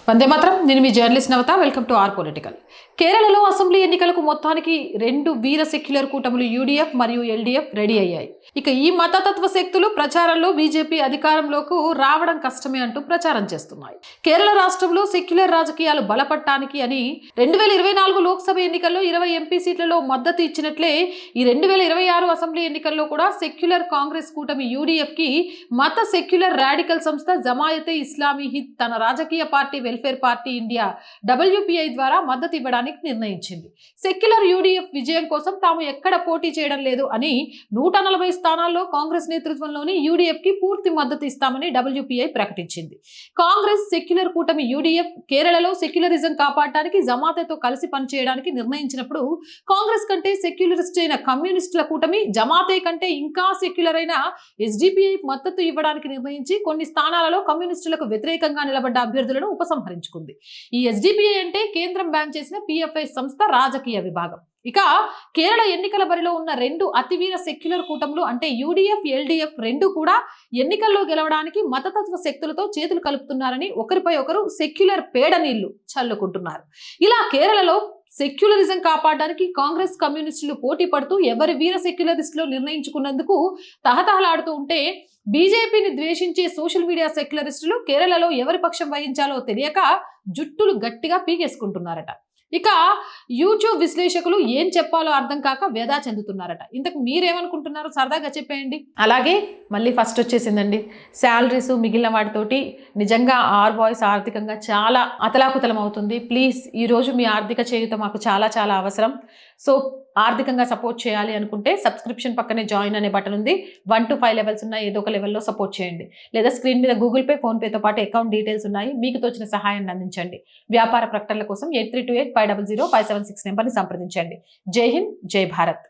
వందే మాత్రం. నేను మీ journalist Navata. Welcome to our political. కేరళలో అసెంబ్లీ ఎన్నికలకు మొత్తానికి రెండు వీర సెక్యులర్ కూటములు యూడీఎఫ్ మరియు ఎల్డీఎఫ్ రెడీ అయ్యాయి. ఇక ఈ మతతత్వ శక్తులు ప్రచారంలో బీజేపీ అధికారంలోకి రావడం కష్టమే అంటూ ప్రచారం చేస్తున్నాయి. కేరళ రాష్ట్రంలో సెక్యులర్ రాజకీయాలు బలపడటానికి అని 2024 లోక్సభ ఎన్నికల్లో 20 ఎంపీ సీట్లలో మద్దతు ఇచ్చినట్లే ఈ 2026 అసెంబ్లీ ఎన్నికల్లో కూడా సెక్యులర్ కాంగ్రెస్ కూటమి యూడీఎఫ్ కి మత సెక్యులర్ రాడికల్ సంస్థ జమాయతే ఇస్లామీ హింద్ తన రాజకీయ party welfare party India WPI ద్వారా మద్దతు ఇవ్వడానికి నిర్ణయించింది. సెక్యులర్ యూడీఎఫ్ విజయం కోసం తాము ఎక్కడ పోటీ చేయడం లేదు అని 140 స్థానాల్లో కాంగ్రెస్ నేతృత్వంలోని యూడీఎఫ్ కి పూర్తి మద్దతు ఇస్తామని WPI ప్రకటించింది. కాంగ్రెస్ సెక్యులర్ కూటమి యూడీఎఫ్ కేరళలో సెక్యులరిజం కాపాడటానికి జమాతేతో కలిసి పనిచేయడానికి నిర్ణయించినప్పుడు కాంగ్రెస్ కంటే సెక్యులరిస్ట్ అయిన కమ్యూనిస్టుల కూటమి జమాతే కంటే ఇంకా సెక్యులర్ అయిన SDPI మద్దతు ఇవ్వడానికి నిర్ణయించి కొన్ని స్థానాలలో కమ్యూనిస్టులకు వ్యతిరేకంగా నిలబడ్డ అభ్యర్థులను ఉపసంహరించుకుంది. ఈ SDPI అంటే కేంద్రం బ్యాన్ చేసిన PFI సంస్థ రాజకీయ విభాగం. ఇక కేరళ ఎన్నికల బరిలో ఉన్న రెండు అతివీర సెక్యులర్ కూటములు అంటే యూడీఎఫ్ ఎల్డీఎఫ్ రెండు కూడా ఎన్నికల్లో గెలవడానికి మతతత్వ శక్తులతో చేతులు కలుపుతున్నారని ఒకరిపై ఒకరు సెక్యులర్ పేడ నీళ్లు చల్లుకుంటున్నారు. ఇలా కేరళలో సెక్యులరిజం కాపాడడానికి కాంగ్రెస్ కమ్యూనిస్టులు పోటీ పడుతూ ఎవరి వీర సెక్యులరిస్టులు నిర్ణయించుకున్నందుకు తహతహలాడుతూ ఉంటే బీజేపీని ద్వేషించే సోషల్ మీడియా సెక్యులరిస్టులు కేరళలో ఎవరి పక్షం వహించాలో తెలియక జుట్టులు గట్టిగా పీకేసుకుంటున్నారట. ఇక యూట్యూబ్ విశ్లేషకులు ఏం చెప్పాలో అర్థం కాక వ్యధా చెందుతున్నారట. ఇంతకు మీరేమనుకుంటున్నారు సరదాగా చెప్పేయండి. అలాగే మళ్ళీ ఫస్ట్ వచ్చేసిందండి శాలరీస్ మిగిలిన వాటితోటి నిజంగా ఆర్ బాయ్స్ ఆర్థికంగా చాలా అతలాకుతలం అవుతుంది. ప్లీజ్ ఈరోజు మీ ఆర్థిక చేయూత మాకు చాలా చాలా అవసరం. సో ఆర్థికంగా సపోర్ట్ చేయాలి అనుకుంటే సబ్స్క్రిప్షన్ పక్కనే జాయిన్ అనే బటన్ ఉంది. 1 to 5 లెవెల్స్ ఉన్నాయి. ఏదో ఒక లెవెల్లో సపోర్ట్ చేయండి. లేదా స్క్రీన్ మీద గూగుల్ పే ఫోన్ పేతో పాటు అకౌంట్ డీటెయిల్స్ ఉన్నాయి. మీకు తోచిన సహాయాన్ని అందించండి. వ్యాపార ప్రకటనల కోసం 8328 500 576 నెంబర్ని సంప్రదించండి. జై హింద్, జై భారత్.